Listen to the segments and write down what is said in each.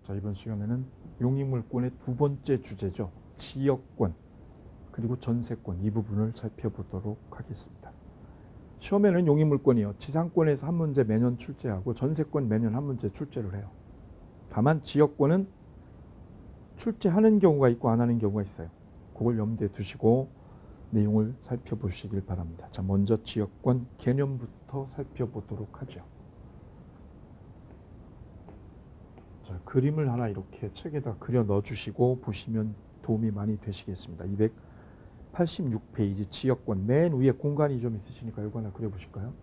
자, 이번 시간에는 용익물권의 두 번째 주제죠. 지역권 그리고 전세권 이 부분을 살펴보도록 하겠습니다. 시험에는 용익물권이요. 지상권에서 한 문제 매년 출제하고 전세권 매년 한 문제 출제를 해요. 다만 지역권은 출제하는 경우가 있고 안 하는 경우가 있어요. 그걸 염두에 두시고 내용을 살펴보시길 바랍니다. 자, 먼저 지역권 개념부터 살펴보도록 하죠. 자, 그림을 하나 이렇게 책에다 그려 넣어주시고 보시면 도움이 많이 되시겠습니다. 286페이지 지역권 맨 위에 공간이 좀 있으시니까 이거 하나 그려보실까요?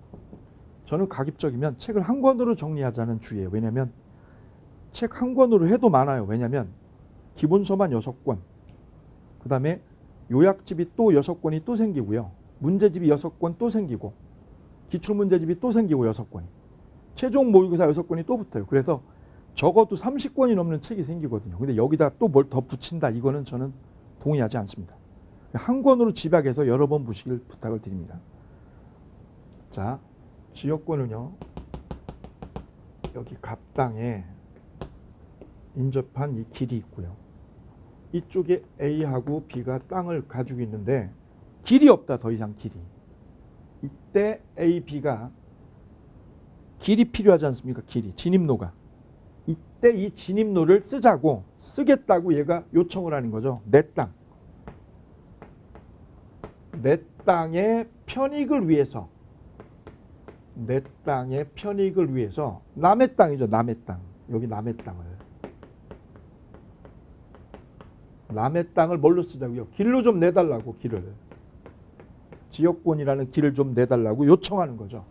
저는 가급적이면 책을 한 권으로 정리하자는 주의예요. 왜냐하면 책 한 권으로 해도 많아요. 왜냐하면 기본서만 6권, 그 다음에 요약집이 또 6권이 또 생기고요. 문제집이 6권 또 생기고 기출문제집이 또 생기고 6권이. 최종 모의고사 6권이 또 붙어요. 그래서 적어도 30권이 넘는 책이 생기거든요. 근데 여기다 또 뭘 더 붙인다. 이거는 저는 동의하지 않습니다. 한 권으로 집약해서 여러 번 보시길 부탁을 드립니다. 자, 지역권은요. 여기 갑당에 인접한 이 길이 있고요. 이쪽에 A하고 B가 땅을 가지고 있는데 길이 없다. 더 이상 길이. 이때 A, B가 길이 필요하지 않습니까? 길이. 진입로가. 이때 이 진입로를 쓰자고 쓰겠다고 얘가 요청을 하는 거죠. 내 땅. 내 땅의 편익을 위해서 내 땅의 편익을 위해서 남의 땅이죠. 남의 땅. 여기 남의 땅을 뭘로 쓰자고요? 길로 좀 내달라고. 길을. 지역권이라는 길을 좀 내달라고 요청하는 거죠.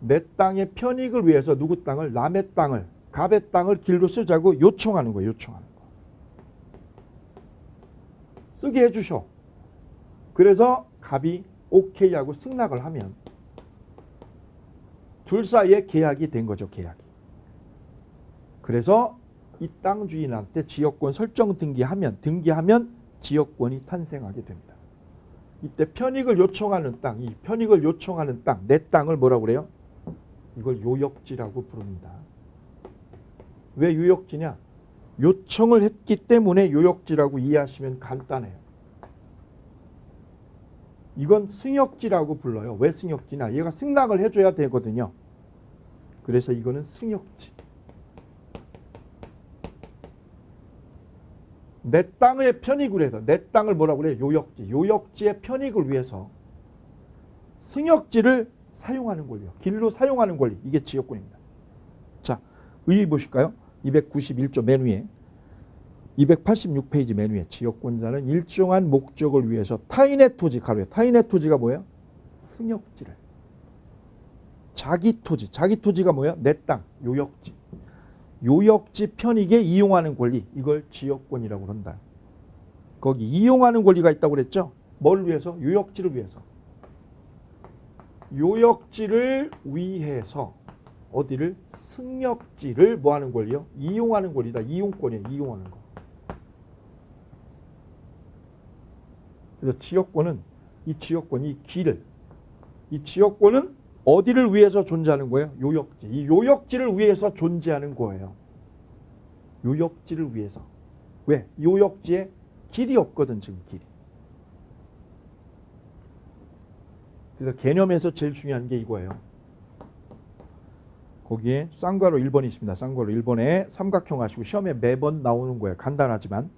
내 땅의 편익을 위해서 누구 땅을? 남의 땅을, 갑의 땅을 길로 쓰자고 요청하는 거예요. 요청하는 거. 쓰게 해주셔. 그래서 갑이 오케이 하고 승낙을 하면 둘 사이에 계약이 된 거죠. 계약이. 그래서 이 땅 주인한테 지역권 설정 등기하면 지역권이 탄생하게 됩니다. 이때 편익을 요청하는 땅, 이 편익을 요청하는 땅, 내 땅을 뭐라고 그래요? 이걸 요역지라고 부릅니다. 왜 요역지냐? 요청을 했기 때문에 요역지라고 이해하시면 간단해요. 이건 승역지라고 불러요. 왜 승역지냐? 얘가 승낙을 해줘야 되거든요. 그래서 이거는 승역지. 내 땅의 편익을 해서 내 땅을 뭐라고 그래요? 요역지. 요역지의 편익을 위해서 승역지를 사용하는 권리요. 길로 사용하는 권리. 이게 지역권입니다. 자, 의의 보실까요? 291조 맨 위에 286페이지 맨 위에 지역권자는 일정한 목적을 위해서 타인의 토지, 가로에 타인의 토지가 뭐예요? 승역지를. 자기 토지가 뭐예요? 내 땅, 요역지. 요역지 편익에 이용하는 권리, 이걸 지역권이라고 한다. 거기 이용하는 권리가 있다고 그랬죠? 뭘 위해서? 요역지를 위해서. 요역지를 위해서 어디를? 승역지를 뭐 하는 권리요? 이용하는 권리다. 이용권이에요. 이용하는 거. 그래서 지역권은 이 길을, 이 지역권은 어디를 위해서 존재하는 거예요? 요역지. 이 요역지를 위해서 존재하는 거예요. 요역지를 위해서. 왜? 요역지에 길이 없거든, 지금 길이. 그래서 개념에서 제일 중요한 게 이거예요. 거기에 쌍괄호 1번이 있습니다. 쌍괄호 1번에 삼각형 하시고 시험에 매번 나오는 거예요. 간단하지만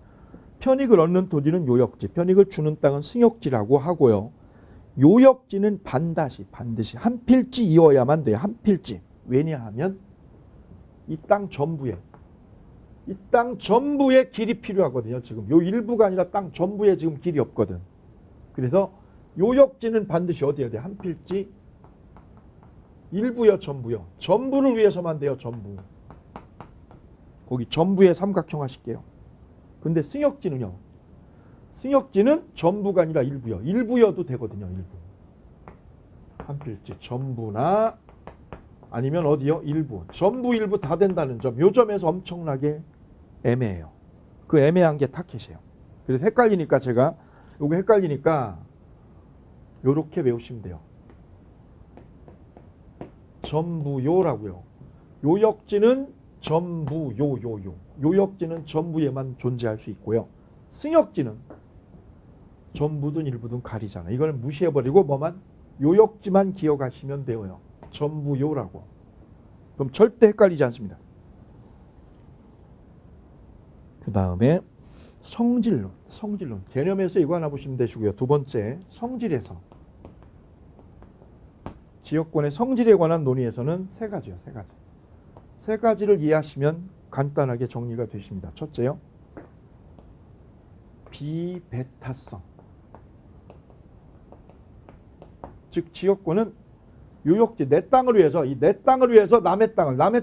편익을 얻는 토지는 요역지, 편익을 주는 땅은 승역지라고 하고요. 요역지는 반드시 한 필지이어야만 돼요. 한 필지. 왜냐하면 이 땅 전부에 길이 필요하거든요. 지금 요 일부가 아니라 땅 전부에 지금 길이 없거든. 그래서 요역지는 반드시 어디에 돼요? 한 필지. 일부요, 전부요. 전부를 위해서만 돼요. 전부. 거기 전부에 삼각형 하실게요. 근데 승역지는요. 승역지는 전부가 아니라 일부요. 일부여도 되거든요. 일부. 한 필지 전부나 아니면 어디요? 일부. 전부 일부 다 된다는 점. 요 점에서 엄청나게 애매해요. 그 애매한 게 타켓이에요. 그래서 제가 요거 헷갈리니까 요렇게 외우시면 돼요. 전부요라고요. 요역지는 전부 요. 요역지는 전부에만 존재할 수 있고요. 승역지는 전부든 일부든 가리잖아. 이걸 무시해버리고 뭐만? 요역지만 기억하시면 돼요. 전부요라고. 그럼 절대 헷갈리지 않습니다. 그 다음에 성질론. 개념에서 이거 하나 보시면 되시고요. 두 번째, 성질에서. 지역권의 성질에 관한 논의에서는 세 가지요. 세 가지를 이해하시면 간단하게 정리가 되십니다. 첫째요. 비배타성. 즉 지역권은 요역지, 내 땅을 위해서 남의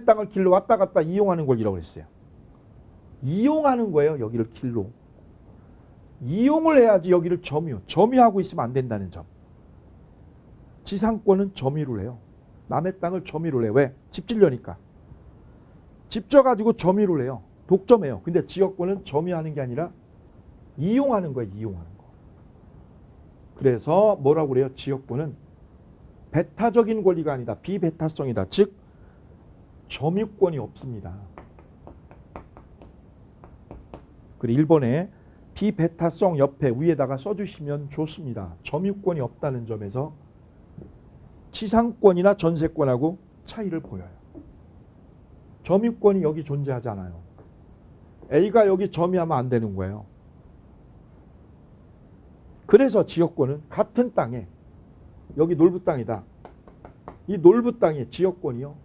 땅을 길로 왔다 갔다 이용하는 권리라고 했어요. 이용하는 거예요. 여기를 길로. 이용을 해야지 여기를 점유하고 있으면 안 된다는 점. 지상권은 점유를 해요. 남의 땅을 점유를 해요. 왜? 집 지려니까. 집 져가지고 점유를 해요. 독점해요. 근데 지역권은 점유하는 게 아니라 이용하는 거예요. 이용하는 거. 그래서 뭐라고 그래요? 지역권은 배타적인 권리가 아니다. 비배타성이다. 즉 점유권이 없습니다. 그리고 1번에 비배타성 옆에 위에다가 써주시면 좋습니다. 점유권이 없다는 점에서 지상권이나 전세권하고 차이를 보여요. 점유권이 여기 존재하지 않아요. A가 여기 점유하면 안 되는 거예요. 그래서 지역권은 같은 땅에 여기 놀부 땅이다. 이 놀부 땅의 지역권이요.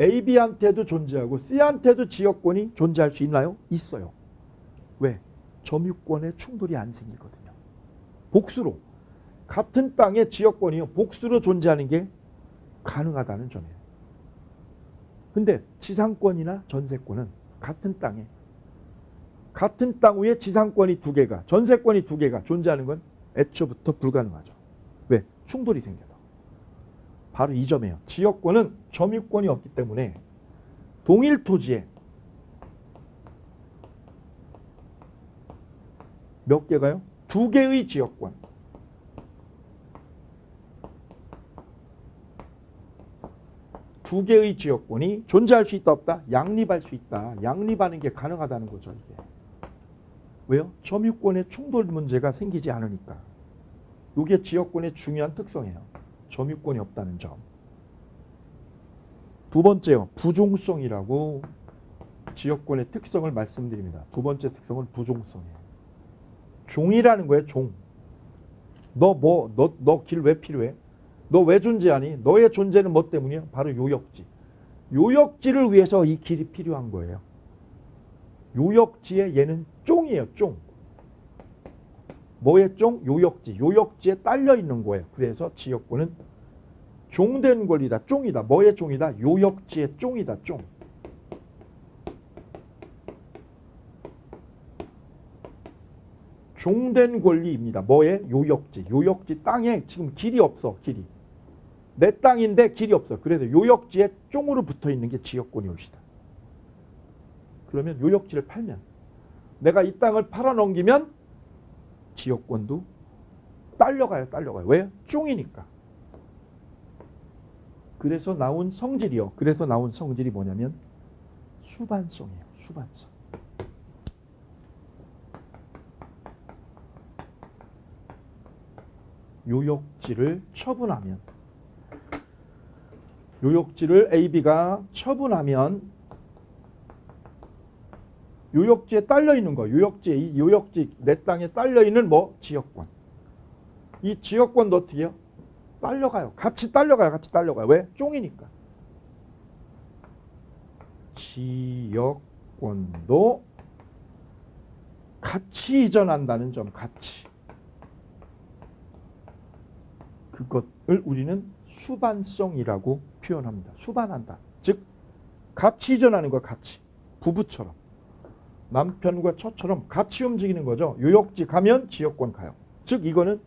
A, B한테도 존재하고 C한테도 지역권이 존재할 수 있나요? 있어요. 왜? 점유권에 충돌이 안 생기거든요. 복수로. 같은 땅의 지역권이요. 복수로 존재하는 게 가능하다는 점이에요. 근데 지상권이나 전세권은 같은 땅에 같은 땅 위에 지상권이 두 개가 전세권이 두 개가 존재하는 건 애초부터 불가능하죠. 왜? 충돌이 생겨서. 바로 이 점이에요. 지역권은 점유권이 없기 때문에 동일 토지에 몇 개가요? 두 개의 지역권. 두 개의 지역권이 존재할 수 있다 없다? 양립할 수 있다. 양립하는 게 가능하다는 거죠. 이게. 왜요? 점유권의 충돌 문제가 생기지 않으니까. 이게 지역권의 중요한 특성이에요. 점유권이 없다는 점. 두 번째요. 부종성이라고 지역권의 특성을 말씀드립니다. 두 번째 특성은 부종성이에요. 종이라는 거예요. 종. 너 길 왜 필요해? 너 왜 존재하니? 너의 존재는 뭐 때문이야? 바로 요역지. 요역지를 위해서 이 길이 필요한 거예요. 요역지에 얘는 쫑이에요. 쫑. 뭐의 쫑? 요역지. 요역지에 딸려 있는 거예요. 그래서 지역권은 종된 권리다. 쫑이다. 뭐의 종이다? 요역지의 쫑이다. 쫑. 종된 권리입니다. 뭐의? 요역지. 요역지 땅에 지금 길이 없어. 길이. 내 땅인데 길이 없어. 그래서 요역지에 쫑으로 붙어있는 게 지역권이 옵시다. 그러면 요역지를 팔면 내가 이 땅을 팔아넘기면 지역권도 딸려가요. 왜? 쫑이니까. 그래서 나온 성질이요. 그래서 나온 성질이 뭐냐면 수반성이에요. 수반성. 요역지를 처분하면 요역지를 AB가 처분하면 요역지에 딸려있는 거. 요역지 내 땅에 딸려있는 뭐? 지역권. 이 지역권도 어떻게 해요? 딸려가요. 같이 딸려가요. 왜? 쫑이니까. 지역권도 같이 이전한다는 점. 같이. 그것을 우리는 수반성이라고 표현합니다. 수반한다. 즉 같이 이전하는 거. 같이. 부부처럼. 남편과 처처럼 같이 움직이는 거죠. 요역지 가면 지역권 가요. 즉 이거는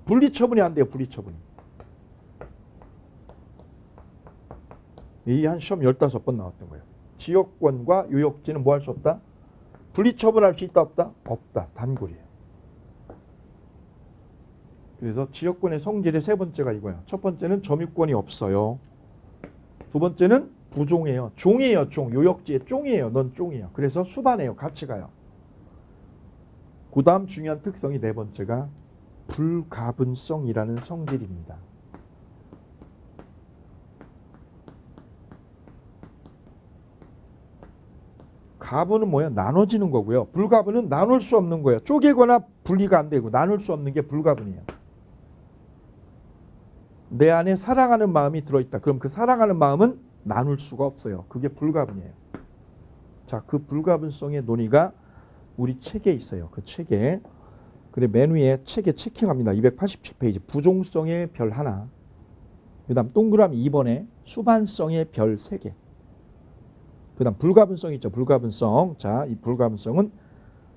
분리처분이 안 돼요. 분리처분이. 이 한 시험 15번 나왔던 거예요. 지역권과 요역지는 뭐 할 수 없다? 분리처분할 수 있다 없다? 없다. 단골이에요. 그래서 지역권의 성질의 세 번째가 이거예요. 첫 번째는 점유권이 없어요. 두 번째는 부종이에요. 종이에요. 종. 요역지의 종이에요. 넌 종이에요. 그래서 수반해요. 같이 가요. 그 다음 중요한 특성이 네 번째가 불가분성이라는 성질입니다. 가분은 뭐예요? 나눠지는 거고요. 불가분은 나눌 수 없는 거예요. 쪼개거나 분리가 안 되고 나눌 수 없는 게 불가분이에요. 내 안에 사랑하는 마음이 들어있다. 그럼 그 사랑하는 마음은 나눌 수가 없어요. 그게 불가분이에요. 자, 그 불가분성의 논의가 우리 책에 있어요. 그 책에. 그래, 맨 위에 책에 체킹합니다. 287페이지. 부종성의 별 하나. 그 다음 동그라미 2번에 수반성의 별 3개. 그 다음 불가분성 있죠. 불가분성. 자, 이 불가분성은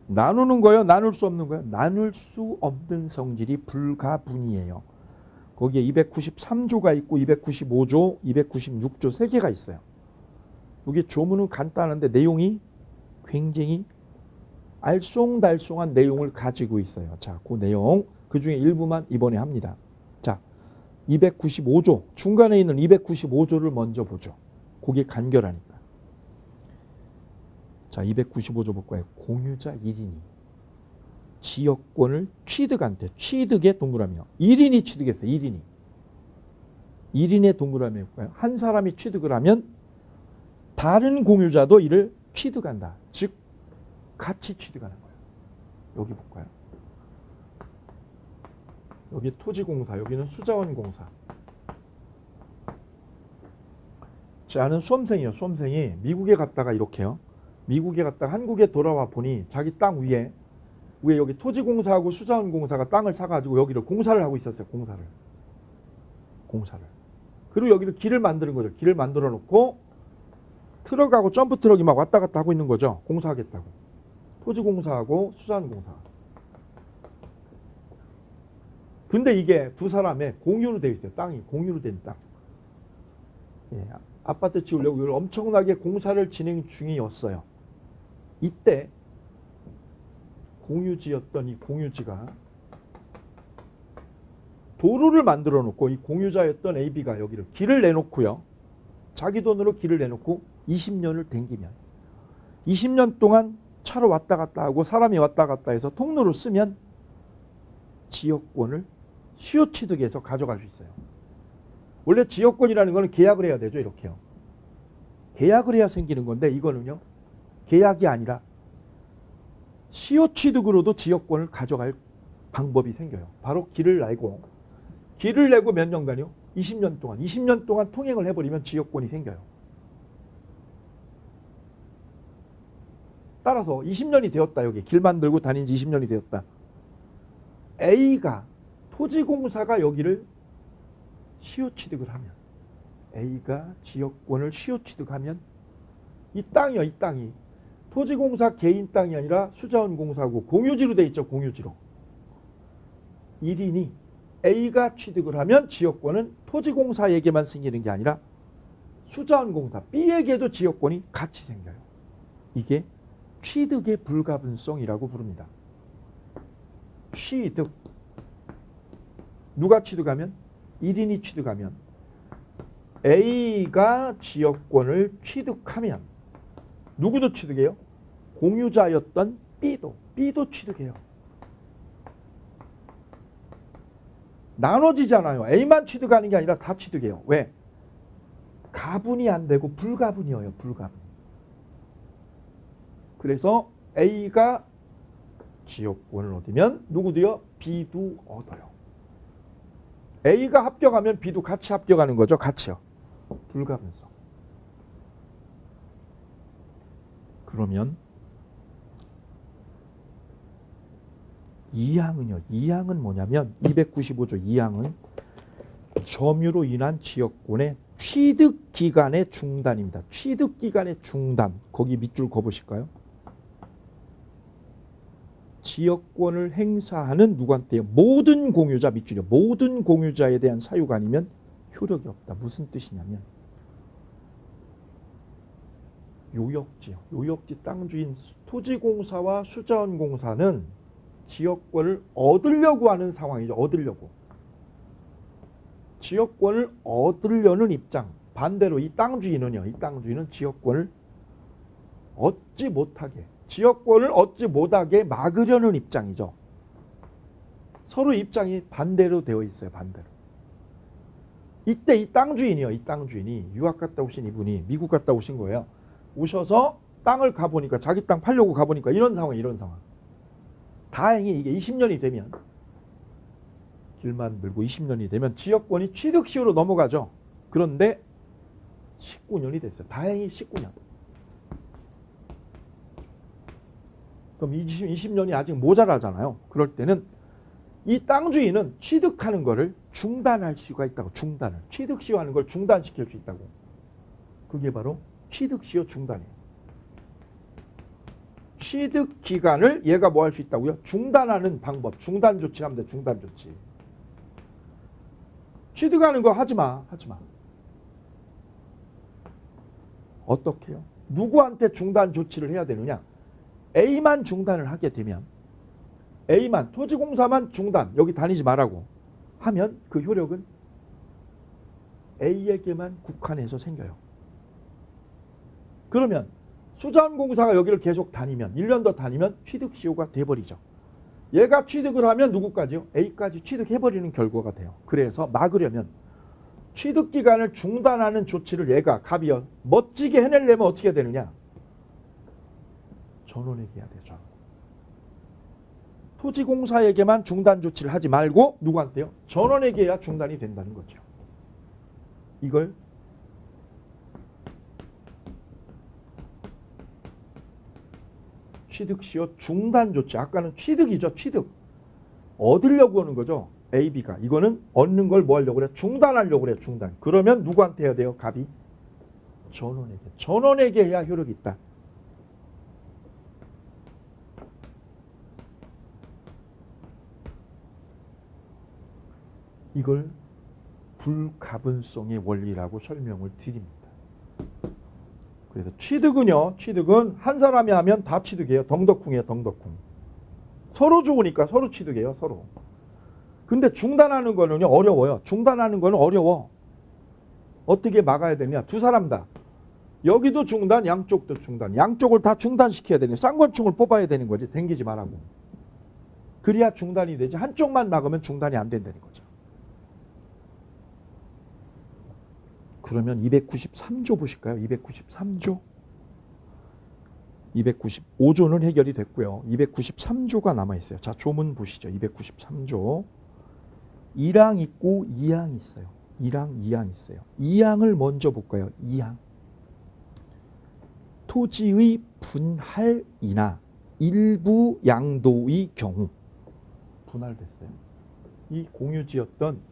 나누는 거예요? 나눌 수 없는 거예요? 나눌 수 없는 성질이 불가분이에요. 거기에 293조가 있고 295조, 296조 3개가 있어요. 여기 조문은 간단한데 내용이 굉장히 알쏭달쏭한 내용을 가지고 있어요. 자, 그 내용, 그 중에 일부만 이번에 합니다. 자, 295조, 중간에 있는 295조를 먼저 보죠. 그게 간결하니까. 자, 295조 볼까요? 공유자 1인이 지역권을 취득한대. 취득의 동그라미요. 1인이 취득했어요. 1인이. 1인의 동그라미 볼까요? 한 사람이 취득을 하면 다른 공유자도 이를 취득한다. 즉 같이 취득하는 거예요. 여기 볼까요? 여기 토지공사, 여기는 수자원공사. 제 아는 수험생이에요. 수험생이 미국에 갔다가 이렇게요. 미국에 갔다가 한국에 돌아와 보니 자기 땅 위에 여기 토지공사하고 수자원공사가 땅을 사가지고 여기를 공사를 하고 있었어요. 공사를. 그리고 여기를 길을 만드는 거죠. 길을 만들어 놓고 트럭하고 점프 트럭이 막 왔다 갔다 하고 있는 거죠. 공사하겠다고. 토지공사하고 수자원공사. 근데 이게 두 사람의 공유로 되어 있어요. 땅이 공유로 된 땅. 예, 아파트 지으려고 이걸 엄청나게 공사를 진행 중이었어요. 이때 공유지였던 이 공유지가 도로를 만들어 놓고 이 공유자였던 AB가 여기를 길을 내놓고요. 자기 돈으로 길을 내놓고 20년을 댕기면 20년 동안 차로 왔다 갔다 하고 사람이 왔다 갔다 해서 통로를 쓰면 지역권을 시효 취득해서 가져갈 수 있어요. 원래 지역권이라는 거는 계약을 해야 되죠. 이렇게요. 계약을 해야 생기는 건데 이거는요. 계약이 아니라 시효 취득으로도 지역권을 가져갈 방법이 생겨요. 바로 길을 내고 몇 년간요? 20년 동안 통행을 해버리면 지역권이 생겨요. 따라서 20년이 되었다. 여기 길 만들고 다닌 지 20년이 되었다. A가 토지공사가 여기를 시효 취득을 하면 A가 지역권을 시효 취득하면 이 땅이요. 이 땅이 토지공사 개인 땅이 아니라 수자원공사하고 공유지로 돼 있죠. 공유지로. 1인이 A가 취득을 하면 지역권은 토지공사에게만 생기는 게 아니라 수자원공사 B에게도 지역권이 같이 생겨요. 이게 취득의 불가분성이라고 부릅니다. 취득. 누가 취득하면? 1인이 취득하면 A가 지역권을 취득하면 누구도 취득해요? 공유자였던 B도 취득해요. 나눠지잖아요. A만 취득하는 게 아니라 다 취득해요. 왜? 가분이 안 되고 불가분이에요. 불가분. 그래서 A가 지역권을 얻으면 누구도요? B도 얻어요. A가 합격하면 B도 같이 합격하는 거죠. 같이요. 불가분성. 그러면 2항은요. 2항은 뭐냐면 295조 2항은 점유로 인한 지역권의 취득기간의 중단입니다. 취득기간의 중단. 거기 밑줄 그어보실까요? 지역권을 행사하는 누구한테요? 모든 공유자 밑줄이요. 모든 공유자에 대한 사유가 아니면 효력이 없다. 무슨 뜻이냐면 요역지요. 요역지 땅 주인 토지공사와 수자원공사는 지역권을 얻으려고 하는 상황이죠. 얻으려고. 지역권을 얻으려는 입장. 반대로 이 땅 주인은요. 이 땅 주인은 지역권을 얻지 못하게, 지역권을 얻지 못하게 막으려는 입장이죠. 서로 입장이 반대로 되어 있어요. 반대로. 이때 이 땅 주인이요. 이 땅 주인이 유학 갔다 오신 이분이 미국 갔다 오신 거예요. 오셔서 땅을 가보니까 자기 땅 팔려고 가보니까 이런 상황, 이런 상황. 다행히 이게 20년이 되면, 길만 물고 20년이 되면 지역권이 취득시효로 넘어가죠. 그런데 19년이 됐어요. 다행히 19년. 그럼 20년이 아직 모자라잖아요. 그럴 때는 이 땅 주인은 취득하는 거를 중단할 수가 있다고. 중단을. 취득시효하는 걸 중단시킬 수 있다고. 그게 바로 취득시효 중단이에요. 취득 기간을 얘가 뭐 할 수 있다고요? 중단하는 방법. 중단 조치를 하면 돼. 중단 조치. 취득하는 거 하지 마. 하지 마. 어떻게 해요? 누구한테 중단 조치를 해야 되느냐? A만 중단을 하게 되면, A만, 토지공사만 중단, 여기 다니지 말라고 하면 그 효력은 A에게만 국한해서 생겨요. 그러면 수자원공사가 여기를 계속 다니면, 1년 더 다니면 취득시효가 돼버리죠. 얘가 취득을 하면 누구까지요? A까지 취득해버리는 결과가 돼요. 그래서 막으려면 취득기간을 중단하는 조치를 얘가 갑이요 멋지게 해내려면 어떻게 해야 되느냐? 전원에게 해야 되죠. 토지공사에게만 중단 조치를 하지 말고 누구한테요? 전원에게 해야 중단이 된다는 거죠. 이걸 취득시효 중단 조치. 아까는 취득이죠. 취득. 얻으려고 하는 거죠. A, B가. 이거는 얻는 걸 뭐 하려고 그래? 중단하려고 그래. 중단. 그러면 누구한테 해야 돼요? 갑이? 전원에게. 전원에게 해야 효력이 있다. 이걸 불가분성의 원리라고 설명을 드립니다. 그래서 취득은요. 취득은 한 사람이 하면 다 취득해요. 덩덕쿵이에요. 덩덕쿵. 서로 좋으니까 서로 취득해요. 서로. 근데 중단하는 거는요. 어려워요. 중단하는 거는 어려워. 어떻게 막아야 되냐. 두 사람 다. 여기도 중단, 양쪽도 중단. 양쪽을 다 중단시켜야 되는, 쌍권총을 뽑아야 되는 거지. 당기지 말라고. 그래야 중단이 되지. 한쪽만 막으면 중단이 안 된다는 거죠. 그러면 293조 보실까요? 293조. 295조는 해결이 됐고요. 293조가 남아있어요. 자, 조문 보시죠. 293조. 1항 있고 2항 있어요. 1항, 2항 있어요. 2항을 먼저 볼까요? 2항. 토지의 분할이나 일부 양도의 경우. 분할됐어요. 이 공유지였던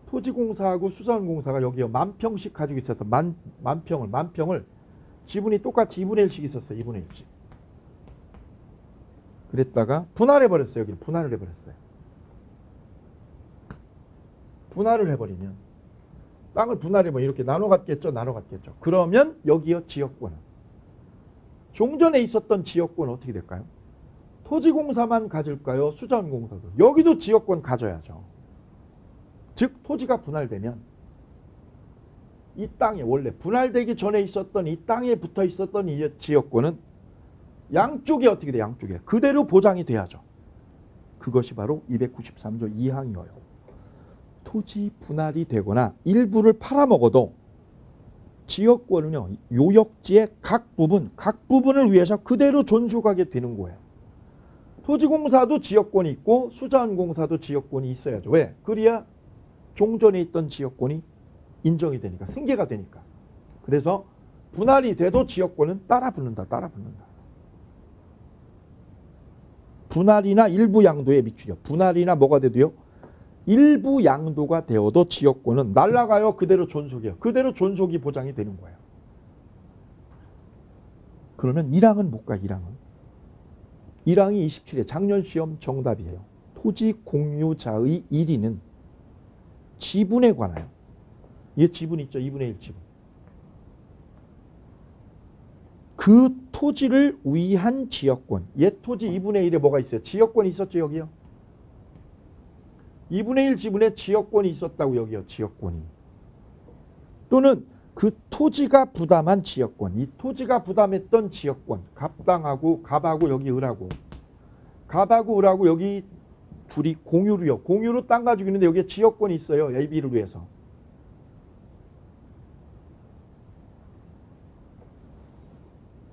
토지공사하고 수자원공사가 여기요. 만평씩 가지고 있어서 만평을 지분이 똑같이 2분의 1씩 있었어요. 2분의 1씩. 그랬다가 분할해버렸어요. 여기를 분할을 해버렸어요. 분할을 해버리면 땅을 분할해버리면 이렇게 나눠갔겠죠. 나눠갔겠죠. 그러면 여기요. 지역권은. 종전에 있었던 지역권은 어떻게 될까요? 토지공사만 가질까요? 수자원공사도. 여기도 지역권 가져야죠. 즉 토지가 분할되면 이 땅에 원래 분할되기 전에 있었던 이 땅에 붙어 있었던 이 지역권은 양쪽에 어떻게 돼? 양쪽에 그대로 보장이 돼야죠. 그것이 바로 293조 2항이어요. 토지 분할이 되거나 일부를 팔아먹어도 지역권은요. 요역지의 각 부분을 위해서 그대로 존속하게 되는 거예요. 토지공사도 지역권이 있고 수자원공사도 지역권이 있어야죠. 왜? 그래야 종전에 있던 지역권이 인정이 되니까, 승계가 되니까. 그래서 분할이 돼도 지역권은 따라 붙는다. 분할이나 일부 양도에 미치죠. 분할이나 뭐가 돼도요. 일부 양도가 되어도 지역권은 날아가요. 그대로 존속이에요. 그대로 존속이 보장이 되는 거예요. 그러면 1항은 뭘까? 1항이 27회 작년 시험 정답이에요. 토지 공유자의 1위는 지분에 관하여. 얘 지분 있죠. 2분의 1 지분. 그 토지를 위한 지역권. 얘 토지 2분의 1에 뭐가 있어요? 지역권이 있었죠. 여기요. 2분의 1 지분에 지역권이 있었다고. 여기요. 지역권이. 또는 그 토지가 부담한 지역권, 이 토지가 부담했던 지역권, 갑하고 여기 을하고, 갑하고 을하고 여기 둘이 공유로요. 공유로 땅 가지고 있는데 여기에 지역권이 있어요. A, B를 위해서.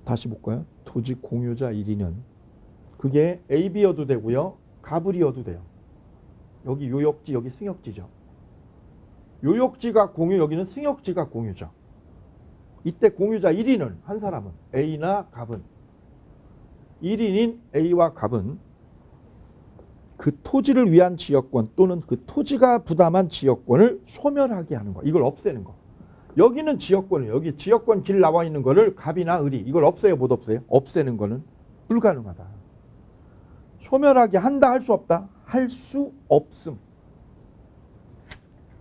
다시 볼까요? 토지 공유자 1위는 그게 A, B여도 되고요. 갑을이어도 돼요. 여기 요역지, 여기 승역지죠. 요역지가 공유, 여기는 승역지가 공유죠. 이때 공유자 1위는 한 사람은 A나 갑은 1인인 A와 갑은 그 토지를 위한 지역권 또는 그 토지가 부담한 지역권을 소멸하게 하는 거. 이걸 없애는 거. 여기는 지역권을 여기 지역권 길 나와 있는 거를 갑이나 을이 이걸 없애요 못 없애요? 없애는 거는 불가능하다. 소멸하게 한다 할 수 없다? 할 수 없음.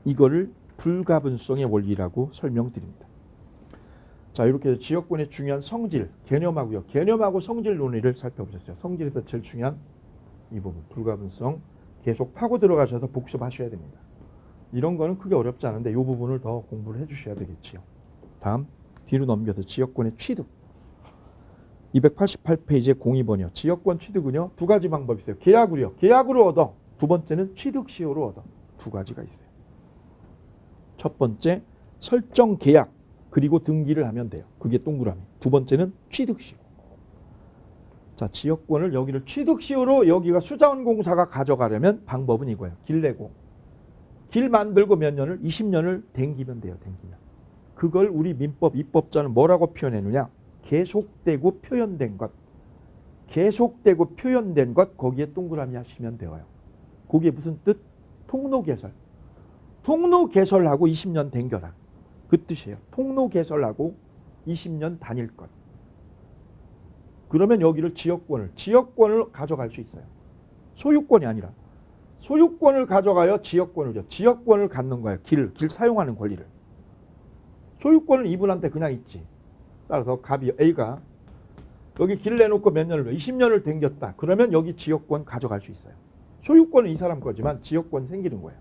이거를 불가분성의 원리라고 설명드립니다. 자, 이렇게 해서 지역권의 중요한 성질, 개념하고요. 개념하고 성질 논리를 살펴보셨어요. 성질에서 제일 중요한 이 부분, 불가분성 계속 파고 들어가셔서 복습하셔야 됩니다. 이런 거는 크게 어렵지 않은데 이 부분을 더 공부를 해주셔야 되겠지요. 다음 뒤로 넘겨서 지역권의 취득. 288페이지에 02번이요. 지역권 취득은요. 두 가지 방법이 있어요. 계약으로요. 계약으로 얻어. 두 번째는 취득시효로 얻어. 두 가지가 있어요. 첫 번째 설정 계약 그리고 등기를 하면 돼요. 그게 동그라미. 두 번째는 취득시효. 자, 지역권을 여기를 취득시효로 여기가 수자원공사가 가져가려면 방법은 이거예요. 길 내고 길 만들고 몇 년을 20년을 댕기면 돼요. 댕기면. 그걸 우리 민법 입법자는 뭐라고 표현했느냐? 계속되고 표현된 것. 계속되고 표현된 것 거기에 동그라미 하시면 되어요. 그게 무슨 뜻? 통로 개설. 통로 개설하고 20년 댕겨라. 그 뜻이에요. 통로 개설하고 20년 다닐 것. 그러면 여기를 지역권을 가져갈 수 있어요. 소유권이 아니라. 소유권을 가져가요. 지역권을 갖는 거예요. 길 사용하는 권리를. 소유권은 이분한테 그냥 있지. 따라서 갑이 A가 여기 길 내놓고 몇 년을 20년을 댕겼다. 그러면 여기 지역권 가져갈 수 있어요. 소유권은 이 사람 거지만 지역권 생기는 거예요.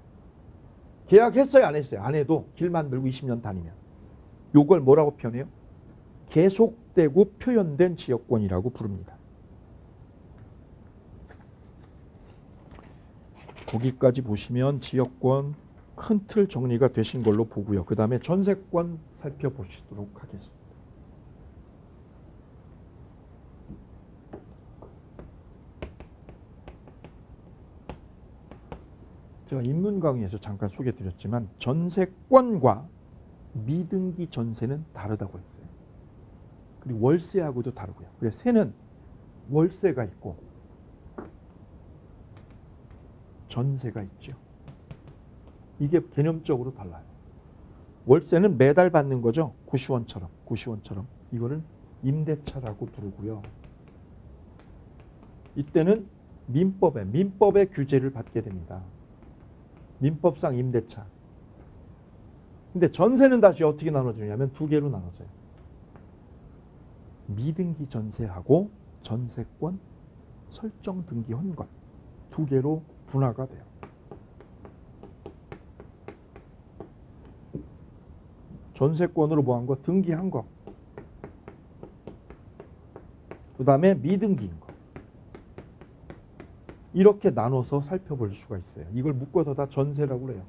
계약했어요? 안 했어요? 안 해도 길 만들고 20년 다니면. 요걸 뭐라고 표현해요? 계속되고 표현된 지역권이라고 부릅니다. 거기까지 보시면 지역권 큰 틀 정리가 되신 걸로 보고요. 그 다음에 전세권 살펴보시도록 하겠습니다. 제가 인문 강의에서 잠깐 소개해드렸지만 전세권과 미등기 전세는 다르다고 했어요. 그리고 월세하고도 다르고요. 그래서 세는 월세가 있고 전세가 있죠. 이게 개념적으로 달라요. 월세는 매달 받는 거죠. 고시원처럼. 이거는 임대차라고 부르고요. 이때는 민법의 규제를 받게 됩니다. 민법상 임대차. 근데 전세는 다시 어떻게 나눠지냐면 두 개로 나눠져요. 미등기 전세하고 전세권 설정 등기 헌것 두 개로 분화가 돼요. 전세권으로 뭐 한 거? 등기한 거. 그 다음에 미등기인 거. 이렇게 나눠서 살펴볼 수가 있어요. 이걸 묶어서 다 전세라고 그래요.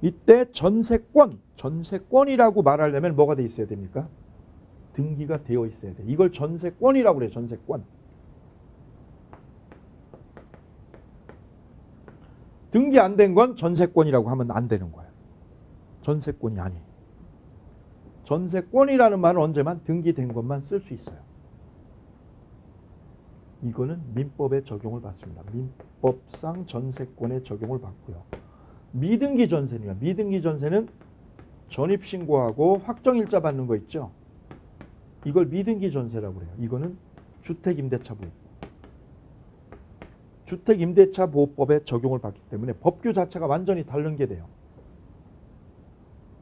이때 전세권이라고 말하려면 뭐가 돼 있어야 됩니까? 등기가 되어 있어야 돼. 이걸 전세권이라고 그래요. 전세권. 등기 안 된 건 전세권이라고 하면 안 되는 거예요. 전세권이 아니에요. 전세권이라는 말은 언제만 등기된 것만 쓸 수 있어요. 이거는 민법에 적용을 받습니다. 민법상 전세권에 적용을 받고요. 미등기 전세는요. 미등기 전세는 전입신고하고 확정일자 받는 거 있죠. 이걸 미등기 전세라고 그래요. 이거는 주택임대차보호. 주택임대차보호법에 적용을 받기 때문에 법규 자체가 완전히 다른 게 돼요.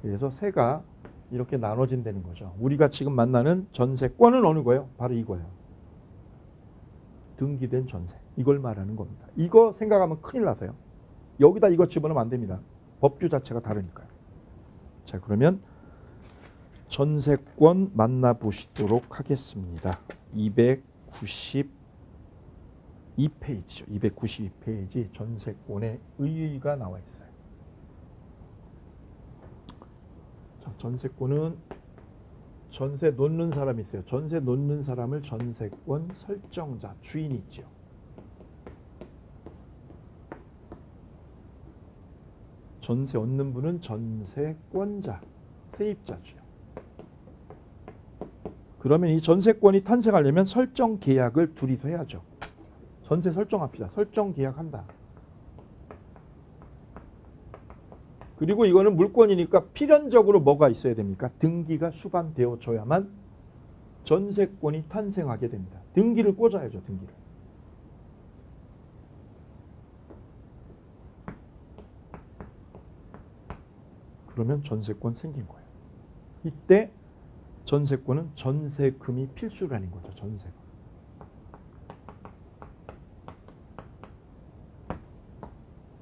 그래서 세가 이렇게 나눠진다는 거죠. 우리가 지금 만나는 전세권은 어느 거예요? 바로 이거예요. 등기된 전세. 이걸 말하는 겁니다. 이거 생각하면 큰일 나세요. 여기다 이거 집어넣으면 안 됩니다. 법규 자체가 다르니까요. 자, 그러면 전세권 만나보시도록 하겠습니다. 292페이지죠. 292페이지 전세권의 의의가 나와 있어요. 자, 전세권은 전세 놓는 사람이 있어요. 전세 놓는 사람을 전세권 설정자, 주인이 있죠. 전세 얻는 분은 전세권자, 세입자죠. 그러면 이 전세권이 탄생하려면 설정 계약을 둘이서 해야죠. 전세 설정합시다. 설정 계약한다. 그리고 이거는 물권이니까 필연적으로 뭐가 있어야 됩니까? 등기가 수반되어져야만 전세권이 탄생하게 됩니다. 등기를 꽂아야죠. 등기를. 그러면 전세권 생긴 거예요. 이때 전세권은 전세금이 필수라는 거죠. 전세금.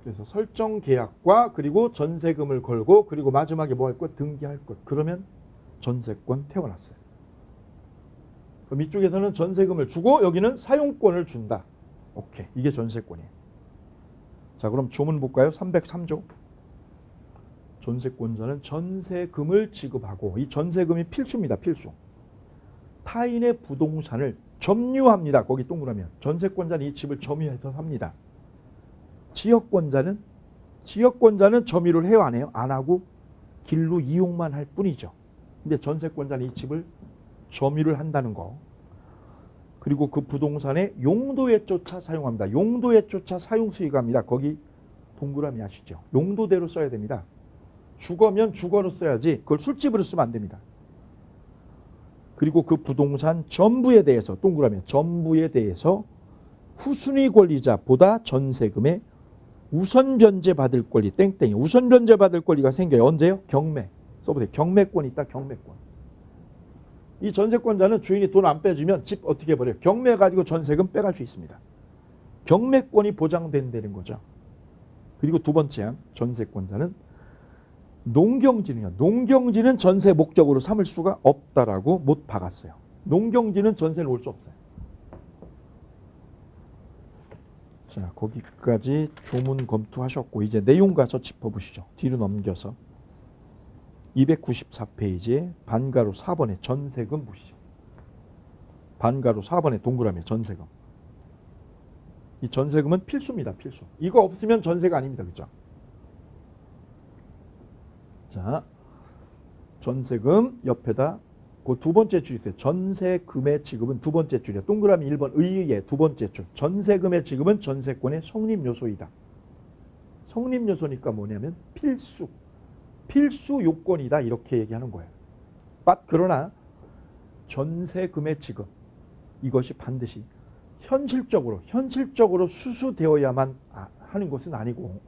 그래서 설정 계약과 그리고 전세금을 걸고 그리고 마지막에 뭐 할 것? 등기할 것. 그러면 전세권 태어났어요. 그럼 이쪽에서는 전세금을 주고 여기는 사용권을 준다. 오케이. 이게 전세권이에요. 자, 그럼 조문 볼까요? 303조. 전세권자는 전세금을 지급하고 이 전세금이 필수입니다. 필수. 타인의 부동산을 점유합니다. 거기 동그라면. 전세권자는 이 집을 점유해서 삽니다. 지역권자는 점유를 해요, 안 해요? 안 하고 길로 이용만 할 뿐이죠. 근데 전세권자는 이 집을 점유를 한다는 거. 그리고 그 부동산의 용도에 쫓아 사용합니다. 용도에 쫓아 사용 수익합니다. 거기 동그라미 아시죠? 용도대로 써야 됩니다. 주거면 주거로 써야지 그걸 술집으로 쓰면 안 됩니다. 그리고 그 부동산 전부에 대해서 동그라미 전부에 대해서 후순위 권리자보다 전세금에 우선 변제 받을 권리 땡땡이 우선 변제 받을 권리가 생겨요. 언제요? 경매. 써보세요. 경매권 있다. 경매권. 이 전세권자는 주인이 돈 안 빼주면 집 어떻게 해버려요? 경매 가지고 전세금 빼갈 수 있습니다. 경매권이 보장된다는 거죠. 그리고 두 번째 항 전세권자는 농경지는요. 농경지는 전세 목적으로 삼을 수가 없다라고 못 박았어요. 농경지는 전세를 올 수 없어요. 자, 거기까지 조문 검토하셨고 이제 내용 가서 짚어보시죠. 뒤로 넘겨서 294페이지에 반가로 4번에 전세금 보시죠. 반가로 4번에 동그라미 전세금. 이 전세금은 필수입니다. 필수. 이거 없으면 전세가 아닙니다. 그죠? 자, 전세금 옆에다 그 두 번째 줄 있어요. 전세금의 지급은 두 번째 줄이에요. 동그라미 1번 의의 두 번째 줄. 전세금의 지급은 전세권의 성립 요소이다. 성립 요소니까 뭐냐면 필수. 필수 요건이다. 이렇게 얘기하는 거예요. 그러나 전세금의 지급 이것이 반드시 현실적으로 수수되어야만 하는 것은 아니고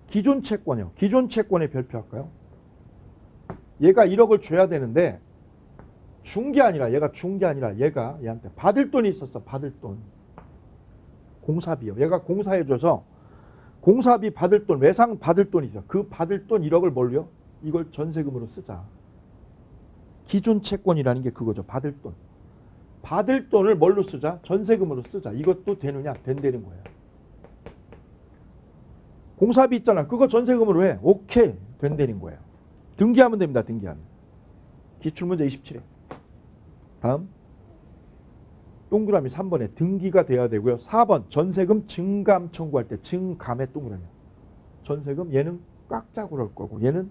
기존 채권이요. 기존 채권에 별표할까요? 얘가 1억을 줘야 되는데 준 게 아니라 얘가 얘한테 받을 돈이 있었어. 받을 돈. 공사비요. 얘가 공사해줘서 공사비 받을 돈, 외상 받을 돈이 있어. 그 받을 돈 1억을 뭘요? 이걸 전세금으로 쓰자. 기존 채권이라는 게 그거죠. 받을 돈. 받을 돈을 뭘로 쓰자? 전세금으로 쓰자. 이것도 되느냐? 된다는 거예요. 공사비 있잖아. 그거 전세금으로 해. 오케이. 된다는 거예요. 등기하면 됩니다. 등기하면. 기출문제 27회. 다음 동그라미 3번에 등기가 돼야 되고요. 4번 전세금 증감 청구할 때 증감의 동그라미. 전세금 얘는 꽉 짜고 그럴 거고 얘는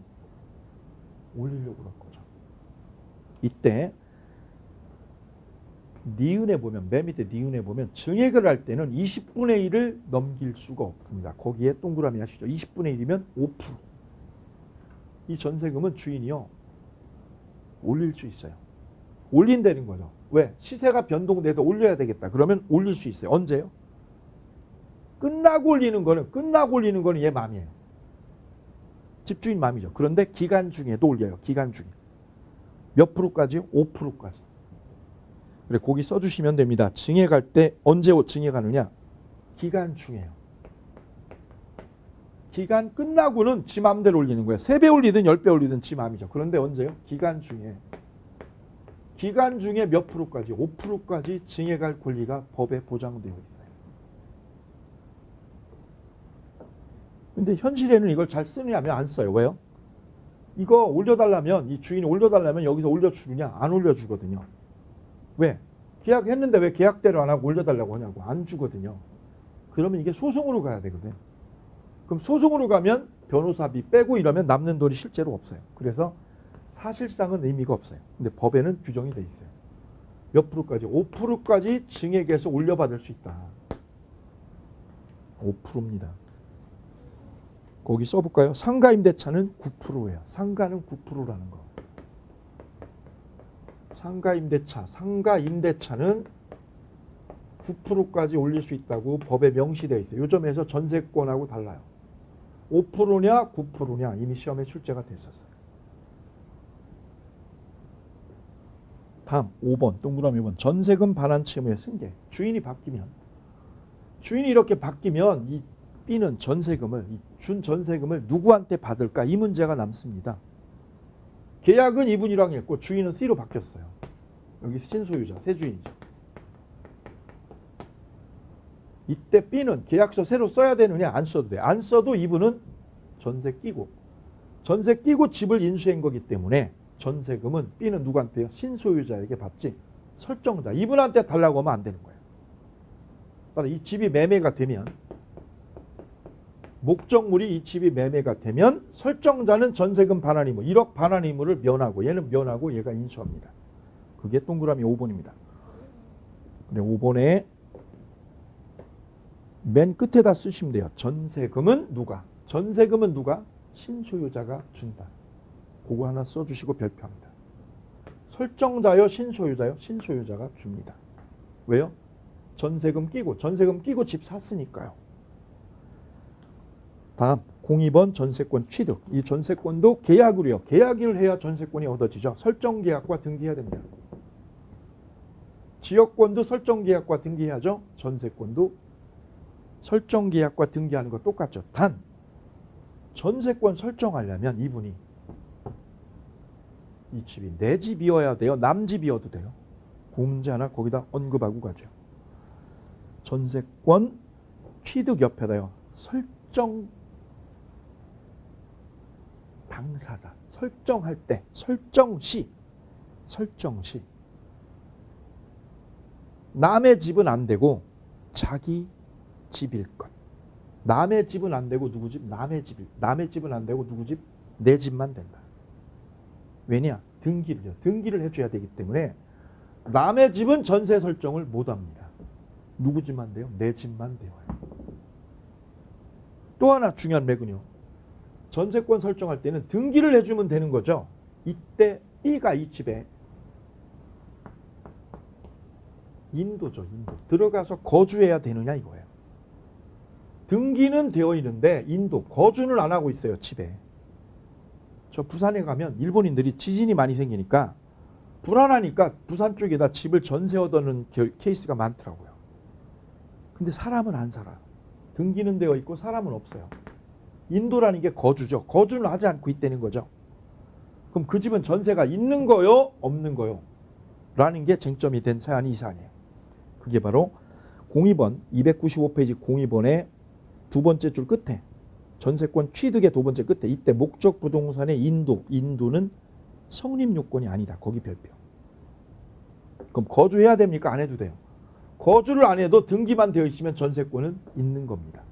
올리려고 그럴 거죠. 이때 니은에 보면 맨 밑에 니은에 보면 증액을 할 때는 20분의 1을 넘길 수가 없습니다. 거기에 동그라미 하시죠. 20분의 1이면 5%. 이 전세금은 주인이요. 올릴 수 있어요. 올린다는 거죠. 왜? 시세가 변동돼도 올려야 되겠다. 그러면 올릴 수 있어요. 언제요? 끝나고 올리는 거는 얘 맘이에요. 집주인 맘이죠. 그런데 기간 중에도 올려요. 기간 중에. 몇 프로까지요? 5%까지. 그래, 거기 써주시면 됩니다. 증액할 때 언제 증액하느냐? 기간 중에요. 기간 끝나고는 지 마음대로 올리는 거예요. 3배 올리든 10배 올리든 지 마음이죠. 그런데 언제요? 기간 중에 몇 프로까지? 5%까지 증액할 권리가 법에 보장되어 있어요. 근데 현실에는 이걸 잘 쓰느냐면 안 써요. 왜요? 이거 올려달라면, 이 주인이 올려달라면 여기서 올려주느냐? 안 올려주거든요. 왜? 계약했는데 왜 계약대로 안 하고 올려달라고 하냐고. 안 주거든요. 그러면 이게 소송으로 가야 되거든. 그럼 소송으로 가면 변호사비 빼고 이러면 남는 돈이 실제로 없어요. 그래서 사실상은 의미가 없어요. 근데 법에는 규정이 돼 있어요. 몇 프로까지? 5%까지 증액해서 올려받을 수 있다. 5%입니다. 거기 써볼까요? 상가임대차는 9%예요. 상가는 9%라는 거. 상가임대차는 9%까지 올릴 수 있다고 법에 명시되어 있어요. 요점에서 전세권하고 달라요. 5%냐 9%냐 이미 시험에 출제가 됐었어요. 다음 5번 동그라미 5번 전세금 반환 채무의 승계. 주인이 이렇게 바뀌면 이 B는 준 전세금을 누구한테 받을까? 이 문제가 남습니다. 계약은 이분이랑 했고 주인은 C로 바뀌었어요. 여기 신소유자, 새 주인이죠. 이때 B는 계약서 새로 써야 되느냐? 안 써도 돼. 안 써도 이분은 전세 끼고 집을 인수한 거기 때문에 전세금은 B는 누구한테요? 신소유자에게 받지. 설정자, 이분한테 달라고 하면 안 되는 거예요. 이 집이 매매가 되면 목적물이 이 집이 매매가 되면 설정자는 전세금 반환 의무, 1억 반환 의무를 면하고 얘는 면하고 얘가 인수합니다. 그게 동그라미 5번입니다. 근데 5번에 맨 끝에다 쓰시면 돼요. 전세금은 누가? 신소유자가 준다. 그거 하나 써주시고 별표합니다. 설정자요, 신소유자요? 신소유자가 줍니다. 왜요? 전세금 끼고 집 샀으니까요. 다음 02번 전세권 취득. 이 전세권도 계약으로요. 계약을 해야 전세권이 얻어지죠. 설정계약과 등기해야 됩니다. 지역권도 설정계약과 등기해야죠. 전세권도 설정계약과 등기하는 거 똑같죠. 단 전세권 설정하려면 이분이 이 집이 내 집이어야 돼요? 남 집이어도 돼요? 그 문제 하나 거기다 언급하고 가죠. 전세권 취득 옆에다요. 설정 당사자 설정할 때 설정 시 남의 집은 안 되고 자기 집일 것. 남의 집은 안 되고 누구 집? 남의 집은 안 되고 누구 집? 내 집만 된다. 왜냐? 등기를 해줘야 되기 때문에 남의 집은 전세 설정을 못합니다. 누구 집만 돼요? 내 집만 돼요. 또 하나 중요한 맥은요. 전세권 설정할 때는 등기를 해주면 되는 거죠. 이때 B가 이 집에 인도죠. 들어가서 거주해야 되느냐 이거예요. 등기는 되어 있는데 거주는 안 하고 있어요. 집에. 저 부산에 가면 일본인들이 지진이 많이 생기니까 불안하니까 부산 쪽에다 집을 전세 얻어는 케이스가 많더라고요. 근데 사람은 안 살아요. 등기는 되어 있고 사람은 없어요. 인도라는 게 거주죠. 거주는 하지 않고 있다는 거죠. 그럼 그 집은 전세가 있는 거요? 없는 거요? 라는 게 쟁점이 된 사안이 이 사안이에요. 그게 바로 02번 295페이지 02번의 두 번째 줄 끝에 전세권 취득의 두 번째 끝에 이때 목적 부동산의 인도는 성립 요건이 아니다. 거기 별표. 그럼 거주해야 됩니까? 안 해도 돼요. 거주를 안 해도 등기만 되어 있으면 전세권은 있는 겁니다.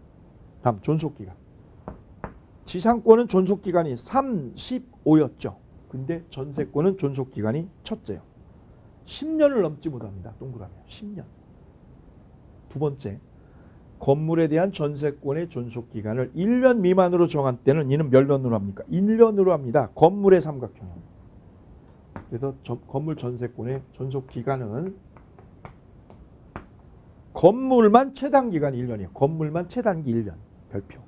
다음 존속기간. 지상권은 존속기간이 35였죠. 근데 전세권은 존속기간이 첫째요. 10년을 넘지 못합니다. 동그라미요. 10년. 두 번째, 건물에 대한 전세권의 존속기간을 1년 미만으로 정한 때는 이는 몇 년으로 합니까? 1년으로 합니다. 건물의 삼각형이요. 그래서 건물 전세권의 존속기간은 건물만 최단기간 1년이에요. 건물만 최단기 1년. 별표.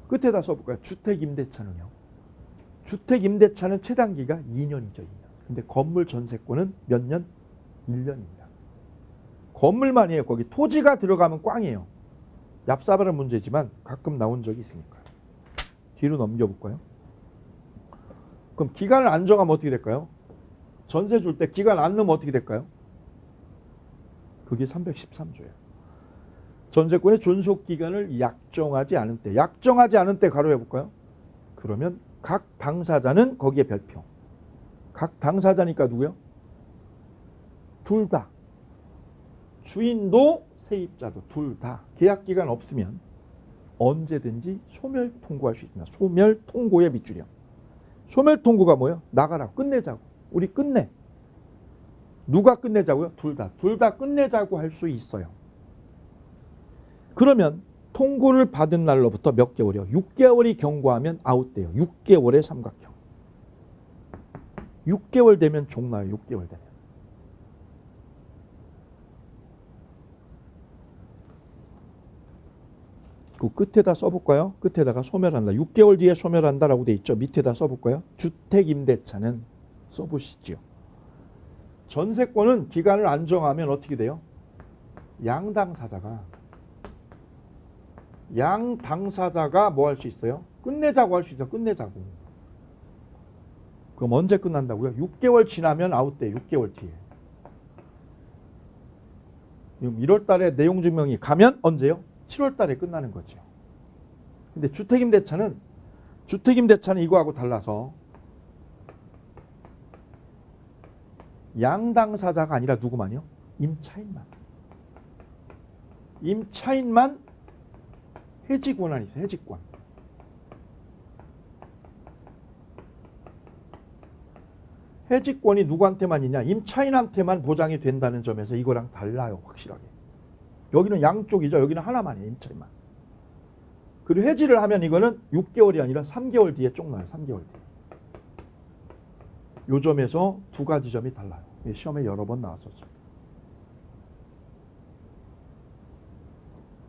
끝에다 써볼까요? 주택임대차는요. 주택임대차는 최단기가 2년이죠. 2년. 근데 건물 전세권은 몇 년? 1년입니다. 건물만이에요. 거기 토지가 들어가면 꽝이에요. 얍삽한 문제지만 가끔 나온 적이 있으니까요. 뒤로 넘겨볼까요? 그럼 기간을 안 정하면 어떻게 될까요? 전세 줄 때 기간 안 넣으면 어떻게 될까요? 그게 313조예요. 전세권의 존속기간을 약정하지 않은 때. 약정하지 않은 때 가로 해볼까요? 그러면 각 당사자는 거기에 별표. 각 당사자니까 누구요? 둘 다. 주인도 세입자도 둘 다. 계약기간 없으면 언제든지 소멸 통고할 수 있습니다. 소멸 통고의 밑줄이요. 소멸 통고가 뭐예요? 나가라고. 끝내자고. 우리 끝내. 누가 끝내자고요? 둘 다. 둘 다 끝내자고 할 수 있어요. 그러면 통고를 받은 날로부터 몇 개월이요? 6개월이 경과하면 아웃돼요. 6개월의 삼각형. 6개월 되면 종나요. 6개월 되면. 그 끝에다 써볼까요? 끝에다가 소멸한다. 6개월 뒤에 소멸한다라고 돼 있죠. 밑에다 써볼까요? 주택임대차는 써보시죠. 전세권은 기간을 안 정하면 어떻게 돼요? 양당사자가 뭐 할 수 있어요? 끝내자고 할 수 있어요. 끝내자고. 그럼 언제 끝난다고요? 6개월 지나면 아웃돼. 6개월 뒤에. 1월 달에 내용 증명이 가면 언제요? 7월 달에 끝나는 거죠. 근데 주택임대차는 이거하고 달라서 양당사자가 아니라 누구만요? 임차인만 해지 권한이 있어요. 해지권. 해지권이 누구한테만 있냐? 임차인한테만 보장이 된다는 점에서 이거랑 달라요. 확실하게. 여기는 양쪽이죠. 여기는 하나만이에요. 임차인만. 그리고 해지를 하면 이거는 6개월이 아니라 3개월 뒤에 쪽나요. 3개월 뒤에. 요 점에서 두 가지 점이 달라요. 시험에 여러 번 나왔었어요.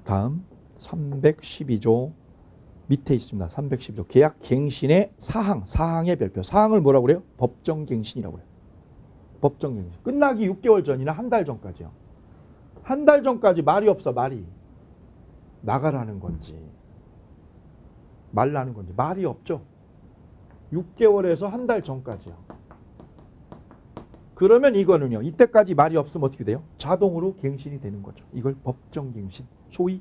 다음 312조 밑에 있습니다. 312조 계약갱신의 사항의 별표. 사항을 뭐라고 그래요? 법정갱신이라고 그래요. 법정갱신. 끝나기 6개월 전이나 한 달 전까지요. 한 달 전까지 말이 없어. 말이. 나가라는 건지 말라는 건지 말이 없죠. 6개월에서 한 달 전까지요. 그러면 이거는요. 이때까지 말이 없으면 어떻게 돼요? 자동으로 갱신이 되는 거죠. 이걸 법정갱신. 소위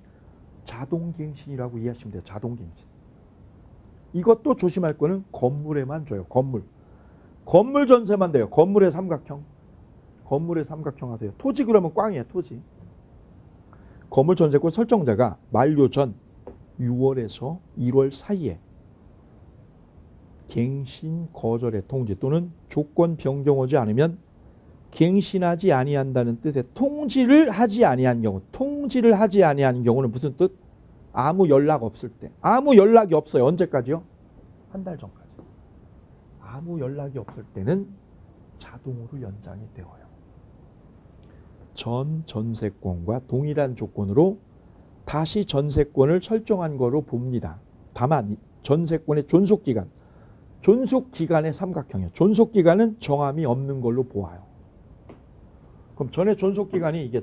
자동갱신이라고 이해하시면 돼요. 자동갱신. 이것도 조심할 거는 건물에만 줘요. 건물 전세만 돼요. 건물의 삼각형. 하세요. 토지 그러면 꽝이에요. 토지. 건물 전세권 설정자가 만료 전 6월에서 1월 사이에 갱신 거절의 통지 또는 조건 변경하지 않으면 갱신하지 아니한다는 뜻의 통지를 하지 아니한 경우는 무슨 뜻? 아무 연락 없을 때. 아무 연락이 없어요. 언제까지요? 한 달 전까지. 아무 연락이 없을 때는 자동으로 연장이 되어요. 전 전세권과 동일한 조건으로 다시 전세권을 설정한 거로 봅니다. 다만 전세권의 존속기간의 삼각형이에요. 존속기간은 정함이 없는 걸로 보아요. 그럼 전에 존속기간이 이게